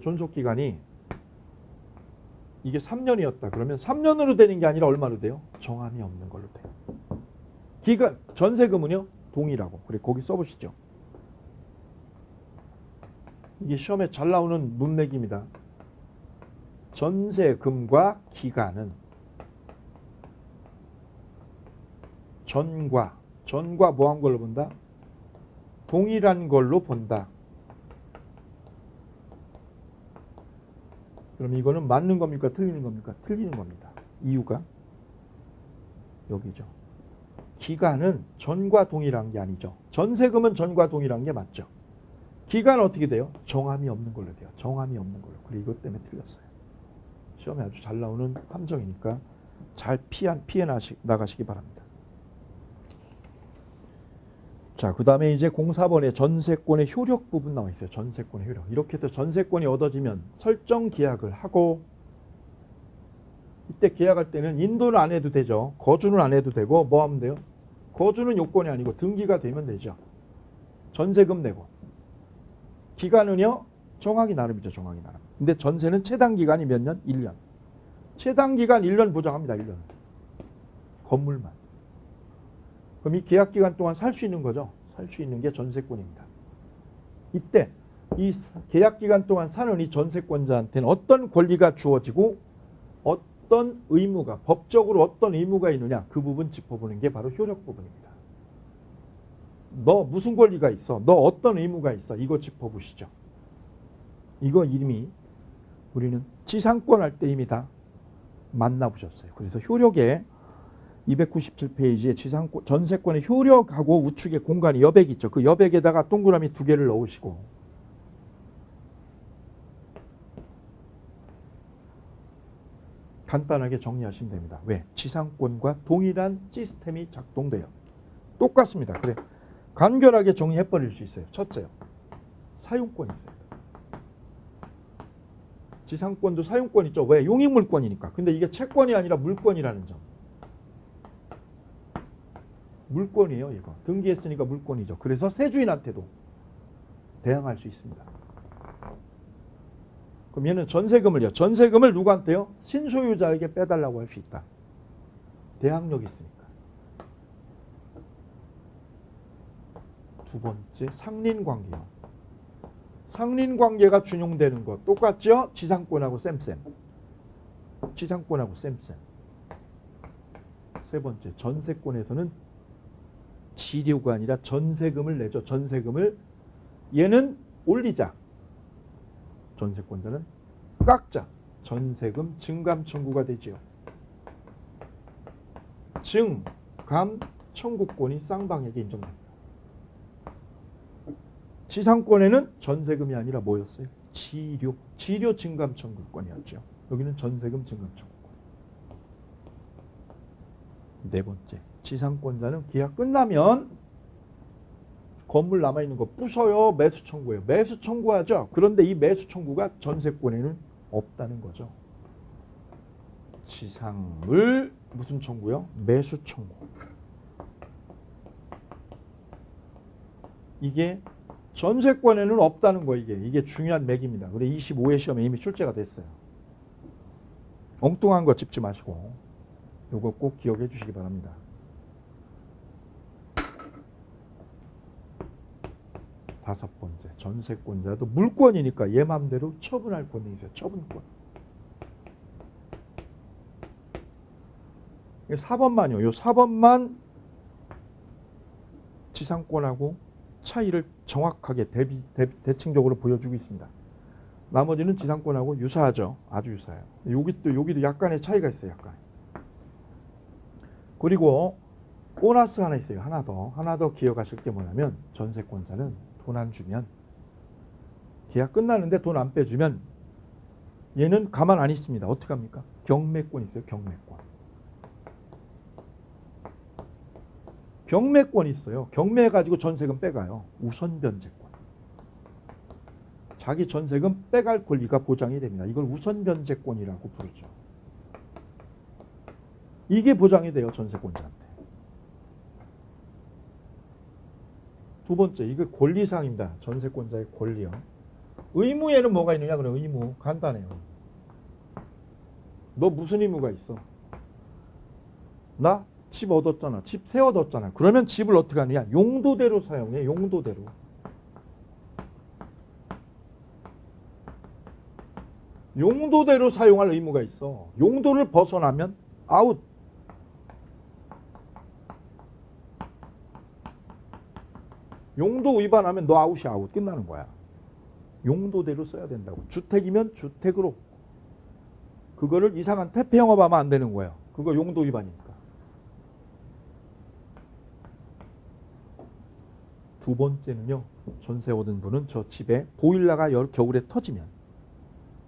3년이었다. 그러면 3년으로 되는 게 아니라 얼마로 돼요? 정함이 없는 걸로 돼요. 전세금은요? 동일하고. 그래 거기 써보시죠. 이게 시험에 잘 나오는 문맥입니다. 전세금과 기간은 전과 뭐한 걸로 본다? 동일한 걸로 본다. 그럼 이거는 맞는 겁니까? 틀리는 겁니까? 틀리는 겁니다. 이유가 여기죠. 기간은 전과 동일한 게 아니죠. 전세금은 전과 동일한 게 맞죠. 기간은 어떻게 돼요? 정함이 없는 걸로 돼요. 정함이 없는 걸로. 그래 이것 때문에 틀렸어요. 시험에 아주 잘 나오는 함정이니까 잘 피해 나가시기 바랍니다. 자, 그 다음에 이제 04번에 전세권의 효력 부분 나와 있어요. 전세권의 효력. 이렇게 해서 전세권이 얻어지면 설정 계약을 하고 이때 계약할 때는 인도는 안 해도 되죠. 거주는 안 해도 되고 뭐 하면 돼요? 거주는 요건이 아니고 등기가 되면 되죠. 전세금 내고. 기간은요. 정하기 나름이죠. 정하기 나름. 근데 전세는 최단 기간이 몇 년? 1년. 최단 기간 1년 보장합니다. 1년. 건물만. 그럼 이 계약 기간 동안 살 수 있는 거죠. 살 수 있는 게 전세권입니다. 이때 이 계약 기간 동안 사는 이 전세권자한테는 어떤 권리가 주어지고 어떤 의무가, 법적으로 어떤 의무가 있느냐, 그 부분 짚어보는 게 바로 효력 부분입니다. 너 무슨 권리가 있어? 너 어떤 의무가 있어? 이거 짚어보시죠. 이거 이미 우리는 지상권 할 때 이미 다 만나보셨어요. 그래서 효력에 297페이지에 지상권, 전세권의 효력하고 우측에 공간이 여백이 있죠. 그 여백에다가 동그라미 2개를 넣으시고 간단하게 정리하시면 됩니다. 왜? 지상권과 동일한 시스템이 작동돼요. 똑같습니다. 그래, 간결하게 정리해버릴 수 있어요. 첫째요. 사용권 있어요. 지상권도 사용권 있죠. 왜? 용익물권이니까. 근데 이게 채권이 아니라 물권이라는 점. 물권이에요. 이거. 등기했으니까 물권이죠. 그래서 세주인한테도 대항할 수 있습니다. 그럼 얘는 전세금을요. 전세금을 누구한테요? 신소유자에게 빼달라고 할 수 있다. 대항력이 있으니까. 두 번째, 상린관계요. 상린관계가 준용되는 것 똑같죠? 지상권하고 쌤쌤. 지상권하고 쌤쌤. 세 번째, 전세권에서는 지료가 아니라 전세금을 내죠. 전세금을. 얘는 올리자. 전세권자는 깎자. 전세금 증감 청구가 되지요. 증감 청구권이 쌍방에게 인정됩니다. 지상권에는 전세금이 아니라 뭐였어요? 지료. 지료 증감 청구권이었죠. 여기는 전세금 증감 청구권. 네 번째, 지상권자는 계약 끝나면 건물 남아있는 거 부셔요? 매수 청구해요? 매수 청구하죠. 그런데 이 매수 청구가 전세권에는 없다는 거죠. 지상을 무슨 청구요? 매수 청구. 이게 전세권에는 없다는 거. 이게 중요한 맥입니다. 그래 25회 시험에 이미 출제가 됐어요. 엉뚱한 거 짚지 마시고 이거 꼭 기억해 주시기 바랍니다. 다섯 번째, 전세권자도 물권이니까 얘 맘대로 처분할 권이 있어요. 처분권. 4번만요. 요 4번만 지상권하고 차이를 정확하게 대칭적으로 보여주고 있습니다. 나머지는 지상권하고 유사하죠. 아주 유사해요. 여기도 약간의 차이가 있어요. 약간. 그리고 보너스 하나 있어요. 하나 더 기억하실 게 뭐냐면 전세권자는 돈 안 주면, 계약 끝나는데 돈 안 빼주면 얘는 가만 안 있습니다. 어떻게 합니까? 경매권 있어요. 경매권. 경매권 있어요. 경매해가지고 전세금 빼가요. 우선 변제권. 자기 전세금 빼갈 권리가 보장이 됩니다. 이걸 우선 변제권이라고 부르죠. 이게 보장이 돼요. 전세권자한테. 두 번째, 이게 권리사항입니다. 전세권자의 권리요. 의무에는 뭐가 있느냐? 그래, 의무. 간단해요. 너 무슨 의무가 있어? 나 집 얻었잖아. 집 새 얻었잖아. 그러면 집을 어떻게 하느냐? 용도대로 사용해. 용도대로. 용도대로 사용할 의무가 있어. 용도를 벗어나면 아웃. 용도 위반하면 너 아웃이 아웃. 끝나는 거야. 용도대로 써야 된다고. 주택이면 주택으로. 그거를 이상한 퇴폐 영업하면 안 되는 거예요. 그거 용도 위반이니까. 두 번째는요. 전세 얻은 분은 저 집에 보일러가 겨울에 터지면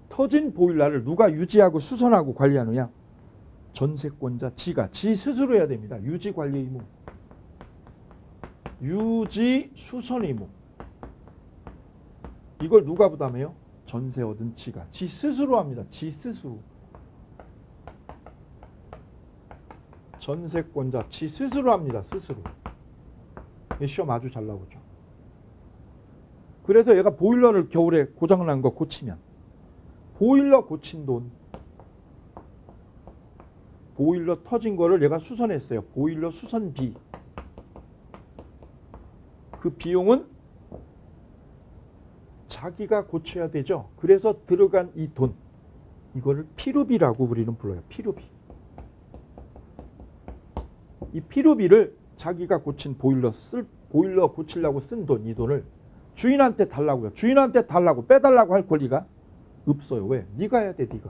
터진 보일러를 누가 유지하고 수선하고 관리하느냐? 전세권자 지가 지 스스로 해야 됩니다. 유지 관리 의무. 유지 수선 의무. 이걸 누가 부담해요? 전세 얻은 지가 지 스스로 합니다. 지 스스로. 전세권자 지 스스로 합니다. 스스로. 시험 아주 잘 나오죠. 그래서 얘가 보일러를 겨울에 고장난 거 고치면 보일러 고친 돈 보일러 터진 거를 얘가 수선했어요. 보일러 수선비. 그 비용은 자기가 고쳐야 되죠. 그래서 들어간 이 돈, 이거를 피로비라고 우리는 불러요. 피로비. 이 피로비를 자기가 고친 보일러 고치려고 쓴 돈, 이 돈을 주인한테 달라고요. 주인한테 달라고, 빼달라고 할 권리가 없어요. 왜? 네가 해야 돼, 네가.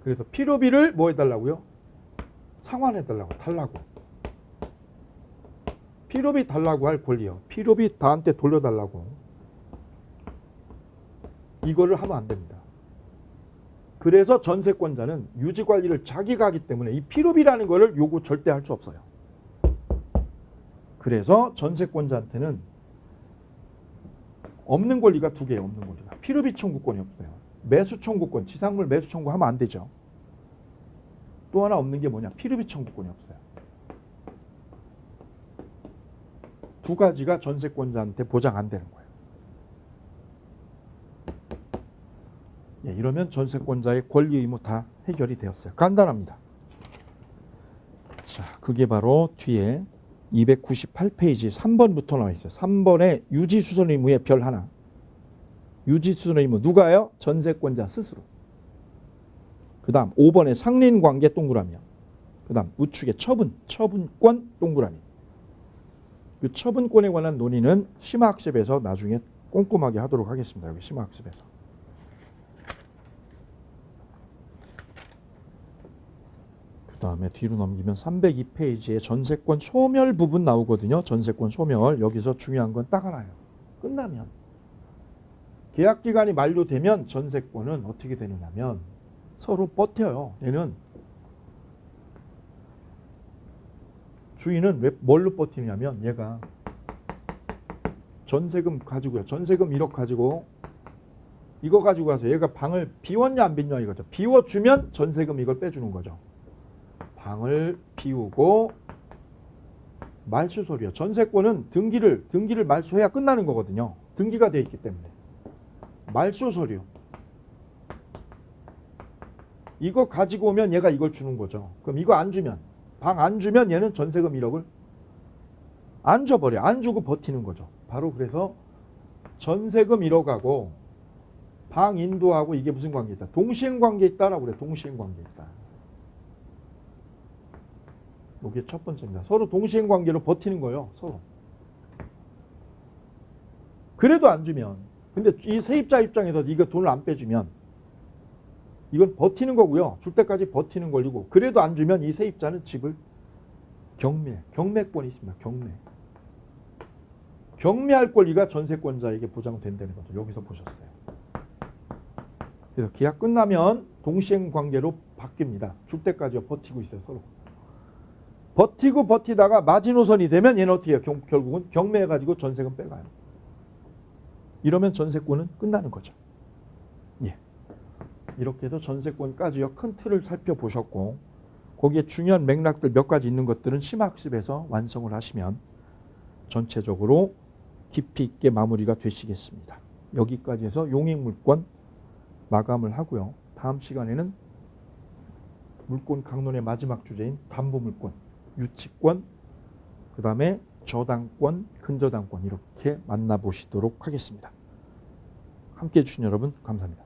그래서 피로비를 뭐 해달라고요? 상환해달라고, 달라고. 피로비 달라고 할 권리요. 피로비 나한테 돌려달라고. 이거를 하면 안 됩니다. 그래서 전세권자는 유지관리를 자기가 하기 때문에 이 피로비라는 거를 요구 절대 할 수 없어요. 그래서 전세권자한테는 없는 권리가 두 개예요. 없는 권리가. 피로비 청구권이 없어요. 매수 청구권, 지상물 매수 청구하면 안 되죠. 또 하나 없는 게 뭐냐? 피로비 청구권이 없어요. 두 가지가 전세권자한테 보장 안 되는 거예요. 예, 이러면 전세권자의 권리 의무 다 해결이 되었어요. 간단합니다. 자, 그게 바로 뒤에 298페이지 3번부터 나와 있어요. 3번에 유지수선 의무의 별 하나. 유지수선 의무 누가요? 전세권자 스스로. 그 다음 5번에 상린관계 동그라미요. 그 다음 우측에 처분권 동그라미. 그 처분권에 관한 논의는 심화학습에서 나중에 꼼꼼하게 하도록 하겠습니다. 여기 심화학습에서. 그 다음에 뒤로 넘기면 302페이지에 전세권 소멸 부분 나오거든요. 전세권 소멸. 여기서 중요한 건 딱 하나예요. 끝나면. 계약기간이 만료되면 전세권은 어떻게 되느냐면 서로 버텨요. 얘는 주인은 왜 뭘로 버티냐면 얘가 전세금 가지고요. 전세금 1억 가지고 이거 가지고 가서 얘가 방을 비웠냐 안 비웠냐 이거죠. 비워주면 전세금 이걸 빼주는 거죠. 방을 비우고 말수소리요. 전세권은 등기를 말소해야 끝나는 거거든요. 등기가 돼 있기 때문에. 말소서류. 이거 가지고 오면 얘가 이걸 주는 거죠. 그럼 이거 안 주면, 방 안 주면 얘는 전세금 1억을 안 줘버려. 안 주고 버티는 거죠. 바로 그래서 전세금 1억하고 방 인도하고 이게 무슨 관계 있다? 동시행관계 있다라고 그래. 동시행관계 있다. 이게 첫 번째입니다. 서로 동시행관계로 버티는 거예요. 서로. 그래도 안 주면, 근데 이 세입자 입장에서 이거 돈을 안 빼주면 이건 버티는 거고요. 줄 때까지 버티는 권리고, 그래도 안 주면 이 세입자는 집을 경매권이 있습니다. 경매할 권리가 전세권자에게 보장된다는 거죠. 여기서 보셨어요. 그래서 계약 끝나면 동시행 관계로 바뀝니다. 줄 때까지 버티고 있어요. 서로. 버티고 버티다가 마지노선이 되면 얘는 어떻게 해요? 결국은 경매해가지고 전세금 빼가요. 이러면 전세권은 끝나는 거죠. 예. 이렇게 해서 전세권까지요. 큰 틀을 살펴보셨고, 거기에 중요한 맥락들 몇 가지 있는 것들은 심화학습에서 완성을 하시면 전체적으로 깊이 있게 마무리가 되시겠습니다. 여기까지 해서 용익물권 마감을 하고요. 다음 시간에는 물권 강론의 마지막 주제인 담보물권, 유치권, 그 다음에 저당권, 근저당권 이렇게 만나보시도록 하겠습니다. 함께해 주신 여러분 감사합니다.